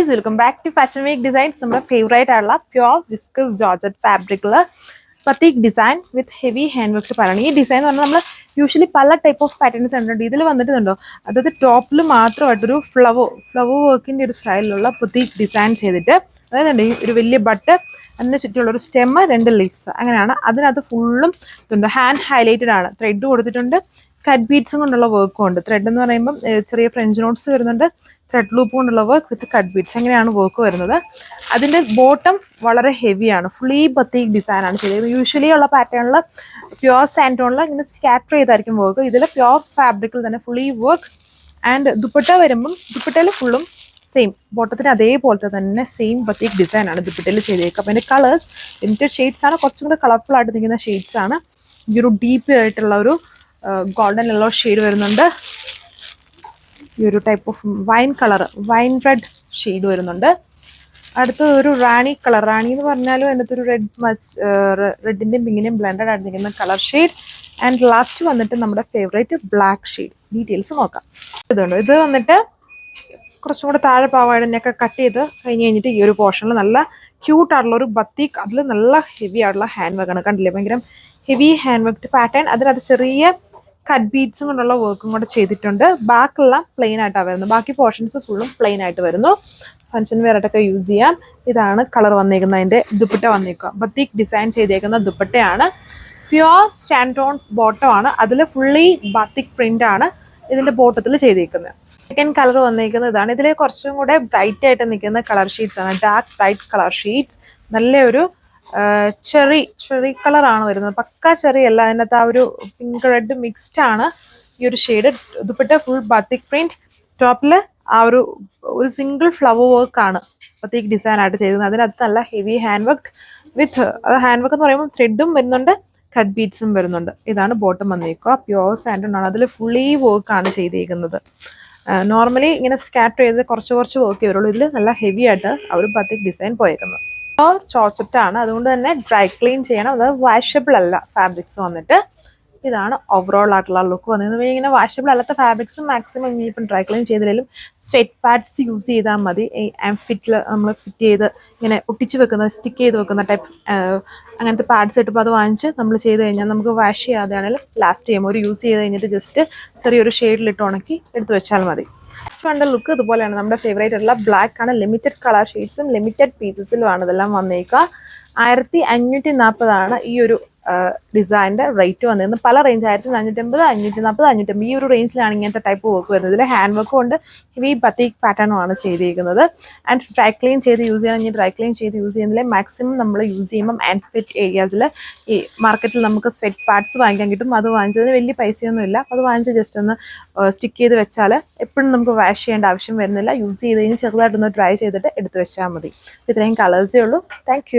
Guys, welcome back to fashion week designs. നമ്മുടെ favourite ആയിട്ടുള്ള pure viscose georgette ഫാബ്രിക്കിൽ batik design with heavy hand work പറയണം. ഈ design എന്ന് പറഞ്ഞാൽ നമ്മൾ യൂഷ്വലി പല ടൈപ്പ് ഓഫ് പാറ്റേൺസ് ഉണ്ട്. ഇതിൽ വന്നിട്ടുണ്ടോ, അതായത് ടോപ്പിൽ മാത്രമായിട്ടൊരു ഫ്ലവർ വർക്കിൻ്റെ ഒരു സ്റ്റൈലിലുള്ള പത്തീക് ഡിസൈൻ ചെയ്തിട്ട്, അതായത് ഒരു വലിയ ബട്ട്, അതിന് ചുറ്റുമുള്ളൊരു സ്റ്റെമ്മ്, 2 ലീവ്സ്, അങ്ങനെയാണ്. അതിനകത്ത് ഫുള്ളും ഇതുണ്ട്. ഹാൻഡ് ഹൈലൈറ്റഡ് ആണ്, ത്രെഡ് കൊടുത്തിട്ടുണ്ട്, കട്ട് ബീഡ്സും കൊണ്ടുള്ള വർക്കും ഉണ്ട്. ത്രെഡ് എന്ന് പറയുമ്പം ചെറിയ ഫ്രഞ്ച് നോട്ട്സ് വരുന്നുണ്ട്, ത്രെഡ് ലൂപ്പ് കൊണ്ടുള്ള വർക്ക് വിത്ത് കട്ട് ബീഡ്സ്, അങ്ങനെയാണ് വർക്ക് വരുന്നത്. അതിൻ്റെ ബോട്ടം വളരെ ഹെവിയാണ്, ഫുള്ളി ബത്തീക് ഡിസൈനാണ് ചെയ്തത്. യൂഷ്വലി ഉള്ള പാറ്റേണിൽ പ്യോർ സാൻറ്റോണിൽ ഇങ്ങനെ സ്കാറ്റർ ചെയ്തായിരിക്കും വർക്ക്. ഇതിൽ പ്യോർ ഫാബ്രിക്കിൽ തന്നെ ഫുള്ളി വർക്ക്. ആൻഡ് ദുപ്പട്ട വരുമ്പം ദുപ്പട്ടയിൽ ഫുള്ളും സെയിം ബോട്ടത്തിന് അതേപോലത്തെ തന്നെ സെയിം ബത്തീക് ഡിസൈനാണ് ദുപ്പട്ടയിൽ ചെയ്തേക്കുക. അപ്പോൾ അതിൻ്റെ കളേഴ്സ് ലിമിറ്റഡ് ഷെയ്ഡ്സ് ആണ്, കുറച്ചും കൂടെ കളർഫുൾ ആയിട്ട് നിൽക്കുന്ന ഷെയ്ഡ്സ് ആണ്. ഈ ഒരു ഡീപ്പ് ആയിട്ടുള്ള ഒരു ഗോൾഡൻ യെല്ലോ ഷെയ്ഡ് വരുന്നുണ്ട്. ഈ ഒരു type of wine colour, wine red shade വരുന്നുണ്ട്. അടുത്തത് ഒരു റാണി കളർ, റാണി എന്ന് പറഞ്ഞാലും അതിനകത്ത് ഒരു റെഡിൻ്റെയും പിങ്കിൻ്റെയും ബ്ലെൻഡഡ് ആയിട്ട് നിൽക്കുന്ന കളർ ഷെയ്ഡ്. ആൻഡ് ലാസ്റ്റ് വന്നിട്ട് നമ്മുടെ ഫേവറേറ്റ് ബ്ലാക്ക് ഷെയ്ഡ്. ഡീറ്റെയിൽസ് നോക്കാം. ഇതുണ്ട്, ഇത് വന്നിട്ട് കുറച്ചും കൂടെ താഴെ പാവാടനെയൊക്കെ കട്ട് ചെയ്ത് കഴിഞ്ഞിട്ട് ഈ ഒരു പോർഷനിൽ നല്ല ക്യൂട്ടായിട്ടുള്ള ഒരു ബത്തീക്, അതിൽ നല്ല ഹെവി ആയിട്ടുള്ള ഹാൻഡ് വർക്കാണ്. കണ്ടില്ലേ, ഭയങ്കര ഹെവി ഹാൻഡ് വർക്ക് പാറ്റേൺ. അതിനകത്ത് ചെറിയ കട്ട് ബീഡ്സും കൊണ്ടുള്ള വർക്കും കൂടെ ചെയ്തിട്ടുണ്ട്. ബാക്കെല്ലാം പ്ലെയിൻ ആയിട്ടാണ് വരുന്നത്, ബാക്കി പോർഷൻസ് ഫുള്ളും പ്ലെയിൻ ആയിട്ട് വരുന്നു. ഫങ്ഷൻ വെയർ ആയിട്ടൊക്കെ യൂസ് ചെയ്യാം. ഇതാണ് കളർ വന്നേക്കുന്നത്. അതിൻ്റെ ദുപ്പട്ട വന്നേക്കുക ബത്തീക് ഡിസൈൻ ചെയ്തേക്കുന്ന ദുപ്പട്ടയാണ്. പ്യോർ സാൻറ്റോൺ ബോട്ടമാണ്, അതിൽ ഫുള്ളി ബത്തീക് പ്രിന്റ് ആണ് ഇതിൻ്റെ ബോട്ടത്തിൽ ചെയ്തേക്കുന്നത്. സെക്കൻഡ് കളർ വന്നേക്കുന്നത് ഇതാണ്. ഇതിൽ കുറച്ചും കൂടെ ബ്രൈറ്റ് ആയിട്ട് നിൽക്കുന്ന കളർ ഷീറ്റ്സ് ആണ്, ഡാർക്ക് ബ്രൈറ്റ് കളർ ഷീറ്റ്സ്. നല്ലൊരു ചെറി കളറാണ് വരുന്നത്, പക്ക ചെറി അല്ല, അതിനകത്ത് ആ ഒരു പിങ്ക് റെഡ് മിക്സ്ഡ് ആണ് ഈ ഒരു shade. Dupatta full batik print, ടോപ്പിൽ ആ ഒരു സിംഗിൾ ഫ്ലവർ വർക്ക് ആണ് ബത്തിക് ഡിസൈൻ ആയിട്ട് ചെയ്തത്. അതിനകത്ത് നല്ല heavy hand work with, hand work എന്ന് പറയുമ്പോൾ ത്രെഡും വരുന്നുണ്ട്, കട്ട് ബീഡ്സും വരുന്നുണ്ട്. ഇതാണ് ബോട്ടം വന്നേക്കുക, പ്യോർ സാൻഡൺ ആണ്, അതിൽ ഫുള്ളി വർക്കാണ് ചെയ്തേക്കുന്നത്. നോർമലി ഇങ്ങനെ സ്കാറ്റർ ചെയ്ത് കുറച്ച് വർക്ക് വരുള്ളൂ, ഇതിൽ നല്ല ഹെവി ആയിട്ട് ആ ഒരു ബത്തിക് ഡിസൈൻ പോയേക്കുന്നത്. ചോർച്ചറ്റാണ്, അതുകൊണ്ട് തന്നെ ഡ്രൈ ക്ലീൻ ചെയ്യണം. അത് വാഷബിൾ അല്ല ഫാബ്രിക്സ് വന്നിട്ട്. ഇതാണ് ഓവറോൾ ആയിട്ടുള്ള ലുക്ക് വന്നത്. ഇങ്ങനെ വാഷബിൾ അല്ലാത്ത ഫാബ്രിക്സ് മാക്സിമം ഇനിയിപ്പം ഡ്രൈ ക്ലീൻ ചെയ്തില്ലെങ്കിലും സ്വെറ്റ് പാഡ്സ് യൂസ് ചെയ്താൽ മതി. ഈ ഫിറ്റിൽ നമ്മൾ ഫിറ്റ് ചെയ്ത് ഇങ്ങനെ ഒട്ടിച്ച് വെക്കുന്ന, സ്റ്റിക്ക് ചെയ്ത് വെക്കുന്ന ടൈപ്പ് അങ്ങനത്തെ പാഡ്സ് ഇട്ടപ്പോൾ അത് വാങ്ങിച്ച് നമ്മൾ ചെയ്ത് കഴിഞ്ഞാൽ നമുക്ക് വാഷ് ചെയ്യാതെയാണെങ്കിലും ലാസ്റ്റ് ചെയ്യുമ്പോൾ ഒരു യൂസ് ചെയ്ത് കഴിഞ്ഞിട്ട് ജസ്റ്റ് ചെറിയൊരു ഷെയ്ഡിലിട്ട് ഉണക്കി എടുത്ത് വെച്ചാൽ മതി. നെക്സ്റ്റ് വണ്ട ലുക്ക് ഇതുപോലെയാണ്. നമ്മുടെ ഫേവറേറ്റ് ആയിട്ടുള്ള ബ്ലാക്ക് ആണ്, ലിമിറ്റഡ് കളർ ഷെയ്ഡ്സും ലിമിറ്റഡ് പീസസിലുമാണ് ഇതെല്ലാം വന്നേക്കുക. 1540 ഈ ഒരു ഡിസൈനിൻ്റെ റേറ്റ് വന്നിരുന്നത്. പല റേഞ്ച് 1550, 540, 550 ഈ ഒരു റേഞ്ചിലാണ് ഇങ്ങനത്തെ ടൈപ്പ് വർക്ക് വരുന്നത്. ഇതിൽ ഹാൻഡ് വർക്കും കൊണ്ട് ഹെവി ബത്തീക് പാറ്റേണുമാണ് ചെയ്തിരിക്കുന്നത്. ആൻഡ് ഡ്രൈ ക്ലീൻ ചെയ്ത് യൂസ് ചെയ്യണമെങ്കിൽ ഡ്രൈ ക്ലീൻ ചെയ്ത് യൂസ് ചെയ്യുന്നതിൽ മാക്സിമം നമ്മൾ യൂസ് ചെയ്യുമ്പം ആൻഡ് ഫിറ്റ് ഏരിയാസിൽ ഈ മാർക്കറ്റിൽ നമുക്ക് സ്വെറ്റ് പാഡ്സ് വാങ്ങിക്കാൻ കിട്ടും. അത് വാങ്ങിച്ചതിന് വലിയ പൈസയൊന്നും ഇല്ല, അത് വാങ്ങിച്ച് ജസ്റ്റ് ഒന്ന് സ്റ്റിക്ക് ചെയ്ത് വെച്ചാൽ എപ്പോഴും നമുക്ക് വാഷ് ചെയ്യേണ്ട ആവശ്യം വരുന്നില്ല. യൂസ് ചെയ്ത് കഴിഞ്ഞ് ചെറുതായിട്ടൊന്ന് ഡ്രൈ ചെയ്തിട്ട് എടുത്ത് വെച്ചാൽ മതി. ഇത്രയും കളേഴ്സേ ഉള്ളൂ. താങ്ക്